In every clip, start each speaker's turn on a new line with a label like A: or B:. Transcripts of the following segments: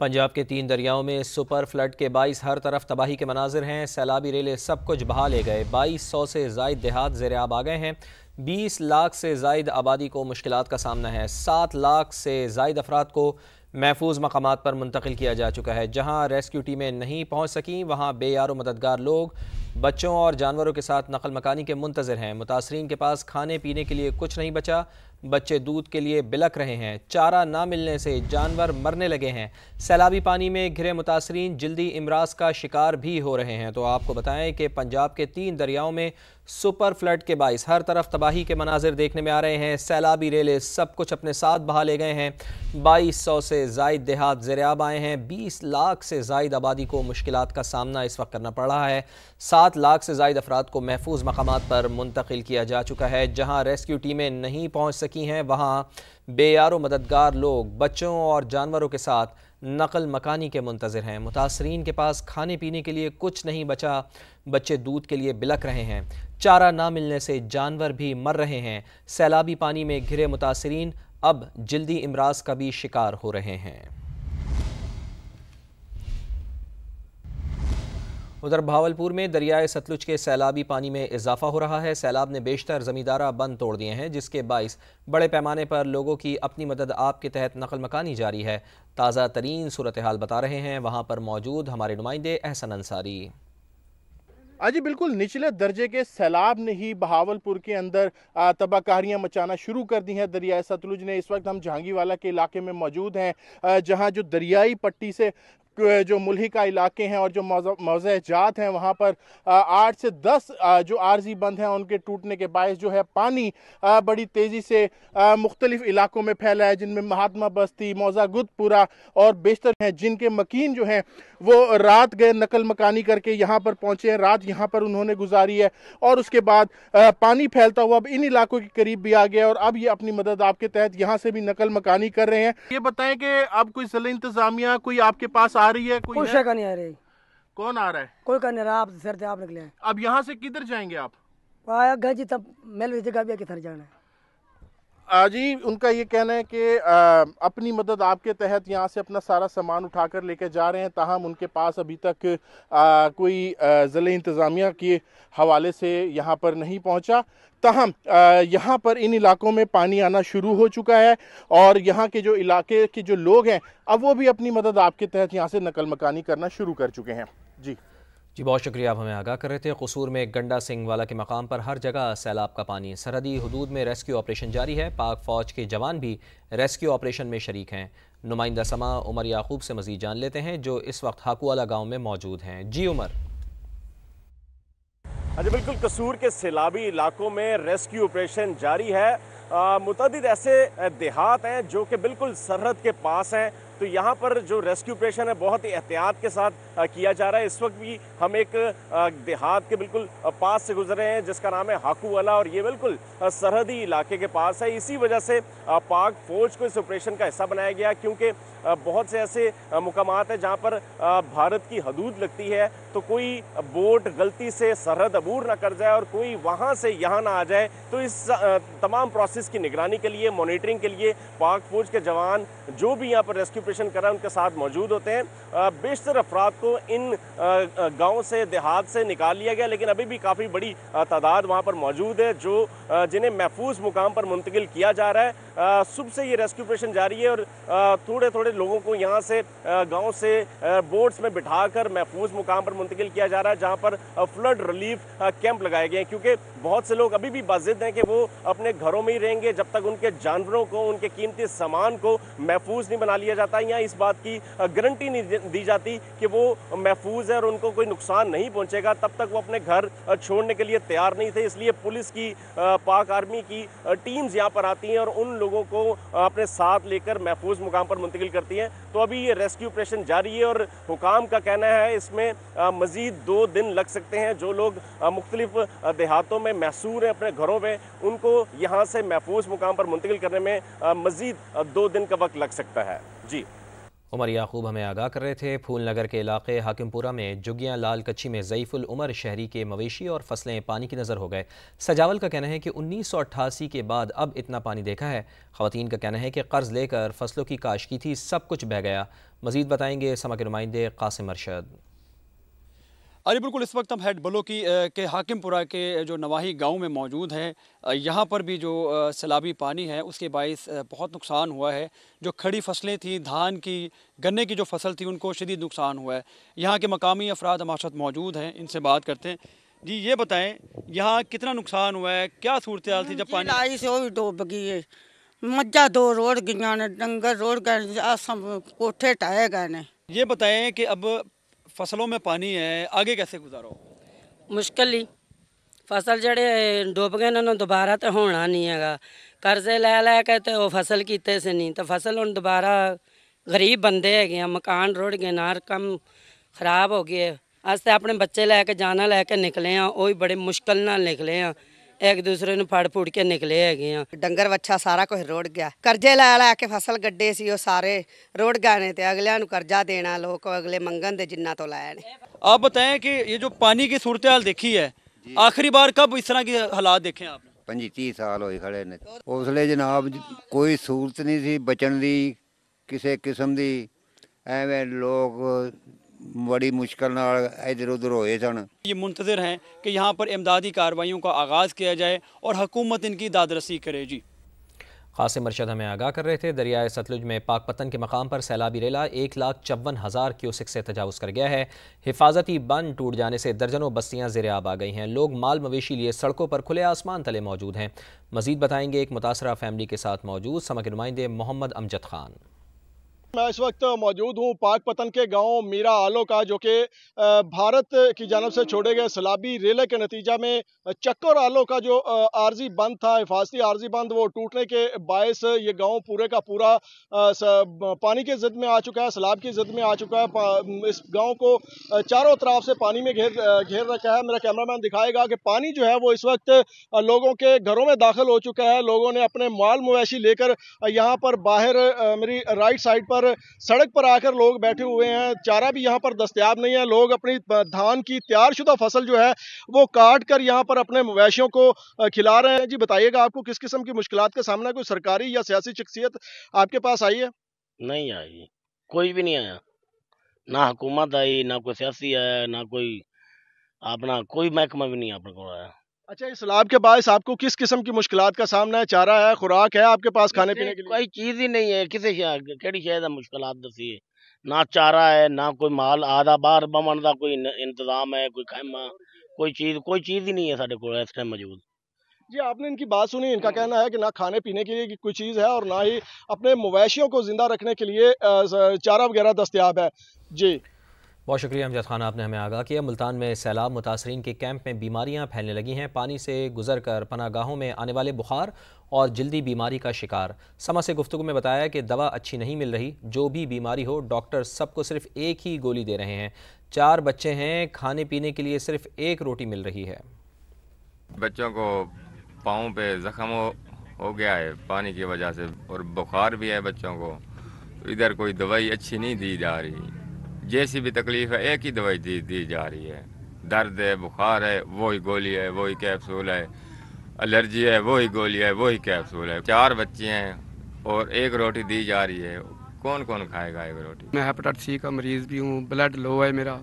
A: पंजाब के 3 दरियाओं में super flood के 22 हर तरफ तबाही के मनाजिर हैं। सैलाबी रेले सब कुछ बहा ले गए। 2200 से जायद देहात ज़ेर आब आ गए हैं। 20 लाख से जायद आबादी को मुश्किलात का सामना है। 7 लाख से जायद अफराद को महफूज मकामात पर मुंतकिल किया जा चुका है। जहाँ रेस्क्यू टीमें नहीं पहुँच सकीं वहाँ बेयारो मददगार लोग बच्चों और जानवरों के साथ नकल मकानी के मुंतज़िर हैं। मुतासरीन के पास खाने पीने के लिए कुछ नहीं बचा। बच्चे दूध के लिए बिलक रहे हैं। चारा ना मिलने से जानवर मरने लगे हैं। सैलाबी पानी में घिरे मुतासरीन जल्दी इमराज का शिकार भी हो रहे हैं। तो आपको बताएं कि पंजाब के 3 दरियाओं में सुपर फ्लड के 22 हर तरफ तबाही के मनाजिर देखने में आ रहे हैं। सैलाबी रेले सब कुछ अपने साथ बहा ले गए हैं। 2200 से जायद देहात ज़ेर-ए-आब आए हैं। 20 लाख से जायद आबादी को मुश्किलात का सामना इस वक्त करना पड़ रहा है। 7 लाख से जायद अफराद को महफूज मकामात पर मुंतकिल किया जा चुका है। जहाँ रेस्क्यू टीमें नहीं पहुँच सकी हैं वहाँ बेयारो मददगार लोग बच्चों और जानवरों के साथ नकल मकानी के मुंतज़िर हैं। मुतासरीन के पास खाने पीने के लिए कुछ नहीं बचा। बच्चे दूध के लिए बिलक रहे हैं। चारा ना मिलने से जानवर भी मर रहे हैं। सैलाबी पानी में घिरे मुतासरीन अब जल्दी इमराज का भी शिकार हो रहे हैं। उधर भावलपुर में दरियाए सतलुज के सैलाबी पानी में इजाफा हो रहा है। सैलाब ने बेशतर ज़मींदारा बंद तोड़ दिए हैं, जिसके बाइस बड़े पैमाने पर लोगों की अपनी मदद आप के तहत नकल मकानी जारी है। ताज़ा तरीन सूरत हाल बता रहे हैं वहाँ पर मौजूद हमारे नुमाइंदे एहसन अंसारी।
B: जी बिल्कुल, निचले दर्जे के सैलाब ने ही बहावलपुर के अंदर तबाहकारियां मचाना शुरू कर दी हैं दरियाए सतलुज ने। इस वक्त हम जहांगीरवाला के इलाके में मौजूद हैं, जहां जो दरियाई पट्टी से जो मुल्हिका इलाके हैं और जो मौज़े जात हैं वहाँ पर 8 से 10 जो आर्जी बंद हैं उनके टूटने के बायस जो है पानी बड़ी तेज़ी से मुख्तलिफ इलाकों में फैला है, जिनमें महात्मा बस्ती, मौज़ा गुदपुरा और बेशतर हैं, जिनके मकीन जो हैं वो रात गए नकल मकानी करके यहाँ पर पहुँचे हैं। रात यहाँ पर उन्होंने गुजारी है और उसके बाद पानी फैलता हुआ अब इन इलाकों के करीब भी आ गया और अब ये अपनी मदद आपके तहत यहाँ से भी नकल मकानी कर रहे हैं। ये बताएं कि अब कोई ज़िला इंतज़ामिया कोई आपके पास आ रही है? कोई
C: का नहीं आ रही।
B: कौन आ रहा है?
C: कोई का नहीं रहा। आप सर से आप निकले हैं।
B: अब यहाँ से किधर जाएंगे आप?
C: आया गजी तब मेल जगह भी किधर जाना है।
B: जी उनका ये कहना है कि अपनी मदद आपके तहत यहाँ से अपना सारा सामान उठाकर लेकर जा रहे हैं। ताहम उनके पास अभी तक कोई ज़िला इंतज़ामिया के हवाले से यहाँ पर नहीं पहुँचा। ताहम यहाँ पर इन इलाकों में पानी आना शुरू हो चुका है और यहाँ के जो इलाके के जो लोग हैं अब वो भी अपनी मदद आपके तहत यहाँ से नकल मकानी करना शुरू कर चुके हैं। जी
A: बहुत शुक्रिया, आप हमें आगाह कर रहे थे। कसूर में गंडा सिंह वाला के मकाम पर हर जगह सैलाब का पानी। सरहदी हदूद में रेस्क्यू ऑपरेशन जारी है। पाक फ़ौज के जवान भी रेस्क्यू ऑपरेशन में शरीक हैं। नुमाइंदा समा उमर याकूब से मज़ीद जान लेते हैं, जो इस वक्त हाकूवाला गाँव में मौजूद हैं। जी उमर।
D: अच्छा बिल्कुल, कसूर के सैलाबी इलाकों में रेस्क्यू ऑपरेशन जारी है। मुतअद्दिद ऐसे देहात हैं जो कि बिल्कुल सरहद के पास हैं, तो यहाँ पर जो रेस्क्यू ऑपरेशन है बहुत ही एहतियात के साथ किया जा रहा है। इस वक्त भी हम एक देहात के बिल्कुल पास से गुजर रहे हैं जिसका नाम है हाकूवाला और ये बिल्कुल सरहदी इलाके के पास है। इसी वजह से पाक फ़ौज को इस ऑपरेशन का हिस्सा बनाया गया, क्योंकि बहुत से ऐसे मुकामात हैं जहाँ पर भारत की हदूद लगती है, तो कोई बोट गलती से सरहद अबूर ना कर जाए और कोई वहाँ से यहाँ ना आ जाए। तो इस तमाम प्रोसेस की निगरानी के लिए, मॉनिटरिंग के लिए पाक फ़ौज के जवान जो भी यहाँ पर रेस्क्यू ऑपरेशन कर रहे हैं उनके साथ मौजूद होते हैं। बेशतर अफराद को इन गाँव से, देहात से निकाल लिया गया, लेकिन अभी भी काफ़ी बड़ी तादाद वहाँ पर मौजूद है जो जिन्हें महफूज मुकाम पर मुंतकिल किया जा रहा है। सुबह से ये रेस्क्यू ऑपरेशन जारी है और थोड़े थोड़े लोगों को यहाँ से गांव से बोट्स में बिठाकर महफूज मुकाम पर मुंतकिल किया जा रहा है, जहाँ पर फ्लड रिलीफ कैंप लगाए गए हैं, क्योंकि बहुत से लोग अभी भी बाजिद हैं कि वो अपने घरों में ही रहेंगे जब तक उनके जानवरों को, उनके कीमती सामान को महफूज नहीं बना लिया जाता। यहाँ इस बात की गारंटी नहीं दी जाती कि वो महफूज है और उनको कोई नुकसान नहीं पहुँचेगा, तब तक वो अपने घर छोड़ने के लिए तैयार नहीं थे। इसलिए पुलिस की, पाक आर्मी की टीम्स यहाँ पर आती हैं और उन लोगों को अपने साथ लेकर महफूज मुकाम पर मुंतकिल करती हैं। तो अभी ये रेस्क्यू ऑपरेशन जारी है और हुकाम का कहना है इसमें मज़ीद 2 दिन लग सकते हैं। जो लोग मुख्तलिफ देहातों में महसूर हैं अपने घरों में, उनको यहाँ से महफूज मुकाम पर मुंतकिल करने में मज़ीद 2 दिन का वक्त लग सकता है। जी
A: उमर याकूब हमें आगाह कर रहे थे। फूलनगर के इलाके हाकिमपुरा में जुगियाँ लाल कच्ची में ज़ईफ़ुल उमर शहरी के मवेशी और फसलें पानी की नज़र हो गए। सजावल का कहना है कि 1988 के बाद अब इतना पानी देखा है। ख़वातीन का कहना है कि कर्ज़ लेकर फसलों की काश की थी, सब कुछ बह गया। मज़ीद बताएंगे समा के नुमाइंदे कासिम अरशद।
E: अरे बिल्कुल, इस वक्त हम हेड बलोकी के हाकिमपुरा के जो नवाही गांव में मौजूद हैं। यहाँ पर भी जो सैलाबी पानी है उसके बाइस बहुत नुकसान हुआ है। जो खड़ी फसलें थी, धान की, गन्ने की जो फसल थी, उनको शदीद नुकसान हुआ है। यहाँ के मकामी अफराद हमारे साथ मौजूद हैं, इनसे बात करते हैं। जी ये बताएं, यहाँ कितना नुकसान हुआ है, क्या सूरत हाल थी जब पानी
F: आई से भी डूब गई है। मज्जा दो रोड गई ने, डंगर रोड गए, कोठे टाए गए ने।
E: ये बताएं कि अब फसलों में पानी है, आगे कैसे गुजारो?
G: मुश्किल ही फसल जड़े डुब गए ना, दोबारा तो होना नहीं है। कर्जे लै लै के तो वो फसल किते से नहीं, तो फसल हम दोबारा गरीब बंदे है, मकान रुड़ गए, नार कम खराब हो गए। अस तो अपने बच्चे लैके जाना लैके निकले हैं, वो भी बड़े मुश्किल नाल निकले हैं, एक दूसरे ने फड़ फुड़ के निकले है।
F: डंगर बच्चा सारा कुछ रुड़ गया, कर्जे लै लै के फसल गड्डे सी वो सारे रुड़ गए ने, ते अगलियां नूं कर्जा देना, लोग अगले मंगन दे जिन्ना तो लाए ने।
E: आप बताएं कि ये जो पानी की सूरत हाल देखी है, आखिरी बार कब इस तरह के हालात देखे आपने?
H: 25 साल होए खड़े ने। उसले जनाब कोई सूरत नहीं सी बचन दी किसी किस्म दी, एवें लोग बड़ी मुश्किल नाल इधर उधर होए सन।
E: ये मुंतज़िर हैं कि यहाँ पर इमदादी कार्रवाइयों का आगाज़ किया जाए और हुकूमत इनकी दादरसी करे। जी
A: कासिम अरशद हमें आगाह कर रहे थे। दरियाए सतलुज में पाकपतन के मकाम पर सैलाबी रेला 1,54,000 क्यूसिक से तजावुज़ कर गया है। हिफाजती बंद टूट जाने से दर्जनों बस्तियां ज़ेर-ए-आब आ गई हैं। लोग माल मवेशी लिए सड़कों पर खुले आसमान तले मौजूद हैं। मज़ीद बताएंगे एक मुतासरा फैमिली के साथ मौजूद समा के नुमाइंदे मोहम्मद अमजद खान।
B: मैं इस वक्त मौजूद हूँ पाकपतन के गांव मीरा आलो का, जो कि भारत की जानब से छोड़े गए सैलाबी रेले के नतीजा में चक्कर आलो का जो आर्जी बंद था, हिफाजती आर्जी बंद, वो टूटने के बायस ये गांव पूरे का पूरा पानी की ज़द में आ चुका है, सैलाब की ज़द में आ चुका है। इस गांव को चारों तरफ से पानी में घेर रखा है। मेरा कैमरामैन दिखाएगा कि पानी जो है वो इस वक्त लोगों के घरों में दाखिल हो चुका है। लोगों ने अपने माल मवेशी लेकर यहाँ पर बाहर मेरी राइट साइड पर सड़क पर आकर लोग बैठे हुए हैं। चारा भी यहाँ पर दस्तयाब नहीं है। लोग अपनी धान की तैयारशुदा फसल जो है वो काट कर यहाँ पर अपने मवेशियों को खिला रहे हैं। जी बताइएगा, आपको किस किस्म की मुश्किलात का सामना, कोई सरकारी या सियासी शख्सियत आपके पास आई है?
I: नहीं आई, कोई भी नहीं आया, ना हुकूमत आई, ना कोई सियासी आया, ना कोई अपना कोई महकमा भी नहीं अपने को आया।
B: अच्छा, इस सैलाब के बायस आपको किस किस्म की मुश्किलात का सामना है? चारा है, खुराक है आपके पास खाने पीने के लिए?
I: कोई चीज ही नहीं है, किसी केड़ी शायद मुश्किलात दसी है, ना चारा है, ना कोई माल आधा बाहर बमन का कोई इंतजाम है, कोई खैमा, कोई चीज ही नहीं है साढ़े को इस टाइम मौजूद।
B: जी आपने इनकी बात सुनी। इनका कहना है कि ना खाने पीने के लिए की कोई चीज़ है और ना ही अपने मवेशियों को जिंदा रखने के लिए चारा वगैरह दस्तयाब है। जी
A: बहुत शुक्रिया अमजद खान, आपने हमें आगाह किया। मुल्तान में सैलाब मुतासरीन के कैंप में बीमारियां फैलने लगी हैं। पानी से गुजर कर पनागाहों में आने वाले बुखार और जल्दी बीमारी का शिकार। समा से गुफ्तगू में बताया कि दवा अच्छी नहीं मिल रही, जो भी बीमारी हो डॉक्टर सबको सिर्फ एक ही गोली दे रहे हैं। 4 बच्चे हैं, खाने पीने के लिए सिर्फ 1 रोटी मिल रही है।
J: बच्चों को पाँव पे जख्म हो गया है पानी की वजह से, और बुखार भी है बच्चों को। इधर कोई दवाई अच्छी नहीं दी जा रही, जैसी भी तकलीफ है एक ही दवाई दी जा रही है। दर्द है, बुखार है, वही गोली है, वही कैप्सूल है, एलर्जी है, वही गोली है, वही कैप्सूल है। 4 बच्चे हैं और 1 रोटी दी जा रही है, कौन कौन खाएगा 1 रोटी?
K: मैं हेपेटाइटिस सी का मरीज़ भी हूँ, ब्लड लो है मेरा,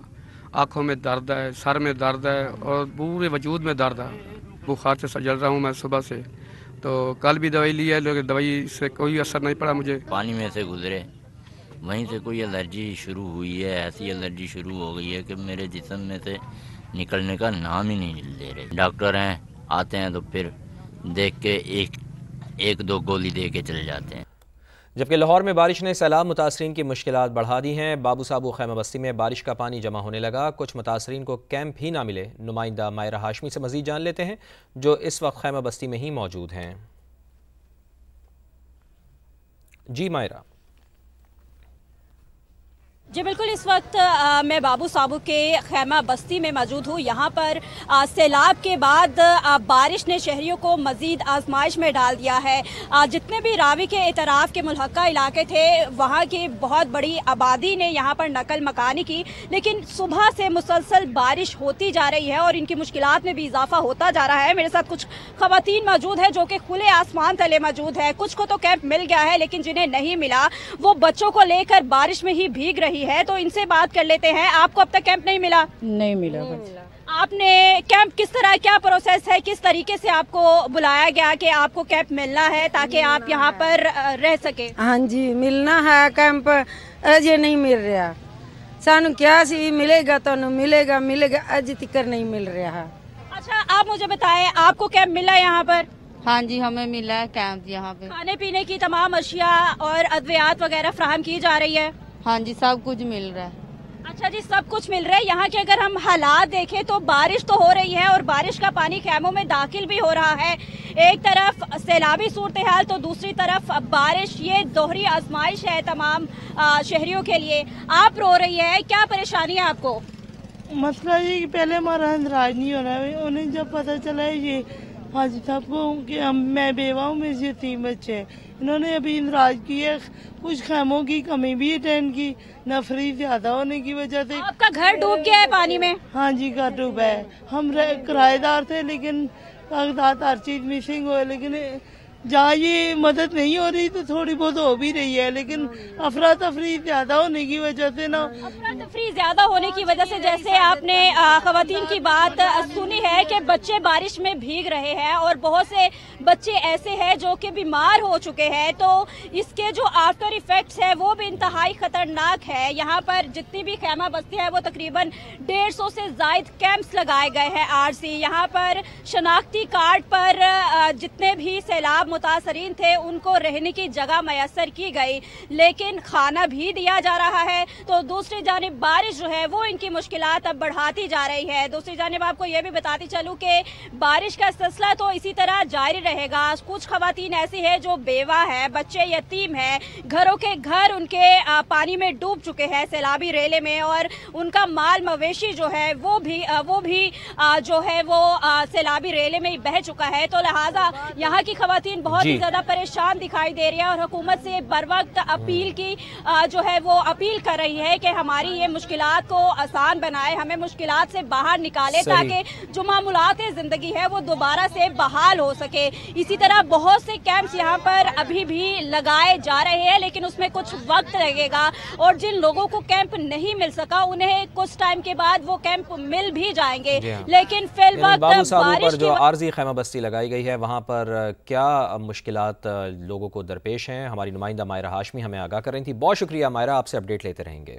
K: आँखों में दर्द है, सर में दर्द है और पूरे वजूद में दर्द है। बुखार से जल रहा हूँ मैं सुबह से, तो कल भी दवाई ली है लेकिन दवाई से कोई असर नहीं पड़ा मुझे।
L: पानी में से गुजरे, वहीं से कोई एलर्जी शुरू हुई है, ऐसी एलर्जी शुरू हो गई है कि मेरे जिस्म में से निकलने का नाम ही नहीं ले रहे। डॉक्टर हैं, आते हैं तो फिर देख के एक दो गोली दे के चले जाते हैं।
A: जबकि लाहौर में बारिश ने सैलाब मुतासरीन की मुश्किलात बढ़ा दी हैं। बाबू साबू खैमा बस्ती में बारिश का पानी जमा होने लगा, कुछ मुतासरीन को कैंप ही ना मिले। नुमाइंदा मायरा हाशमी से मजीद जान लेते हैं, जो इस वक्त खैमा बस्ती में ही मौजूद हैं। जी मायरा।
M: जी बिल्कुल, इस वक्त मैं बाबू साबू के खैमा बस्ती में मौजूद हूँ। यहाँ पर सैलाब के बाद बारिश ने शहरियों को मजीद आजमाइश में डाल दिया है। जितने भी रावी के इतराफ़ के मुल्हका इलाके थे वहाँ की बहुत बड़ी आबादी ने यहाँ पर नकल मकानी की, लेकिन सुबह से मुसलसल बारिश होती जा रही है और इनकी मुश्किलात में भी इजाफा होता जा रहा है। मेरे साथ कुछ खवातीन मौजूद है जो कि खुले आसमान तले मौजूद है। कुछ को तो कैंप मिल गया है, लेकिन जिन्हें नहीं मिला वो बच्चों को लेकर बारिश में ही भीग रही है। तो इनसे बात कर लेते हैं। आपको अब तक कैंप नहीं मिला?
N: नहीं मिला।
M: आपने कैंप किस तरह, क्या प्रोसेस है, किस तरीके से आपको बुलाया गया कि आपको कैंप मिलना है ताकि आप यहाँ पर रह सके?
N: हाँ जी, मिलना है कैंप, अजय नहीं मिल रहा। सानू क्या सी मिलेगा तो मिलेगा, अज तक नहीं मिल रहा।
M: अच्छा, आप मुझे बताएं, आपको कैंप मिला यहाँ पर?
O: हाँ जी, हमें मिला है कैंप यहाँ पे।
M: खाने पीने की तमाम अशिया और अद्वियात वगैरह फराहम की जा रही है?
O: हाँ जी, सब कुछ मिल रहा है।
M: अच्छा जी, सब कुछ मिल रहा है। यहाँ के अगर हम हालात देखें तो बारिश तो हो रही है और बारिश का पानी खैमों में दाखिल भी हो रहा है। एक तरफ सैलाबी सूरत हाल तो दूसरी तरफ बारिश, ये दोहरी आजमाइश है तमाम शहरियों के लिए। आप रो रही है, क्या परेशानी है आपको?
P: मसला ये कि पहले हमारा इंदराज नहीं हो रहा है। उन्हें जब पता चला है ये हाजी साहब को कि मैं बेवा हूँ, मेरे से 3 बच्चे हैं, इन्होंने अभी इंदराज किया। कुछ खैमों की कमी भी अटेंड की, नफरी ज्यादा होने की वजह से।
M: आपका घर डूब गया है पानी में?
P: हाँ जी, घर डूबा है। हम किराएदार थे, लेकिन कागजात हर चीज मिसिंग हुए। लेकिन जहाँ ये मदद नहीं हो रही तो थोड़ी बहुत हो भी रही है, लेकिन अफरा तफरी ज्यादा होने की वजह से ना,
M: अफरा तफरी ज्यादा होने की वजह से, जैसे आपने खवातीन की बात सुनी है कि बच्चे बारिश में भीग रहे हैं और बहुत से बच्चे ऐसे हैं जो कि बीमार हो चुके हैं। तो इसके जो आफ्टर इफेक्ट्स है वो भी इंतहाई खतरनाक है। यहाँ पर जितनी भी खैमा बस्तियाँ है वो तकरीबन 150 से जायद कैंप्स लगाए गए हैं आरसी। यहाँ पर शनाख्ती कार्ड पर जितने भी सैलाब मुतासरीन थे उनको रहने की जगह मैसर की गई, लेकिन खाना भी दिया जा रहा है। तो दूसरी जानिब बारिश जो है वो इनकी मुश्किलात अब बढ़ाती जा रही है। दूसरी जानिब आपको ये भी बताती चलूँ कि बारिश का सिलसिला तो इसी तरह जारी रहेगा। कुछ खवातीन ऐसी है जो बेवा है, बच्चे यतीम है, घरों के घर उनके पानी में डूब चुके हैं सैलाबी रेले में, और उनका माल मवेशी जो है वो भी जो है वो सैलाबी रेले में ही बह चुका है। तो लिहाजा यहाँ की खवातीन बहुत ही ज्यादा परेशान दिखाई दे रही है और हुकूमत से बर वक्त अपील की जो है वो अपील कर रही है कि हमारी ये मुश्किलात को आसान बनाए, हमें मुश्किलात से बाहर निकाले ताकि जो मामूलात जिंदगी है वो दोबारा से बहाल हो सके। इसी तरह बहुत से कैंप्स यहाँ पर अभी भी लगाए जा रहे हैं, लेकिन उसमें कुछ वक्त लगेगा और जिन लोगों को कैंप नहीं मिल सका उन्हें कुछ टाइम के बाद वो कैंप मिल भी जाएंगे। लेकिन फिल वक्त बारिश
A: जो आरजी खैमा बस्ती लगाई गई है वहाँ पर क्या मुश्किलात लोगों को दरपेश हैं, हमारी नुमाइंदा मायरा हाशमी हमें आगाह कर रही थी। बहुत शुक्रिया मायरा, आपसे अपडेट लेते रहेंगे।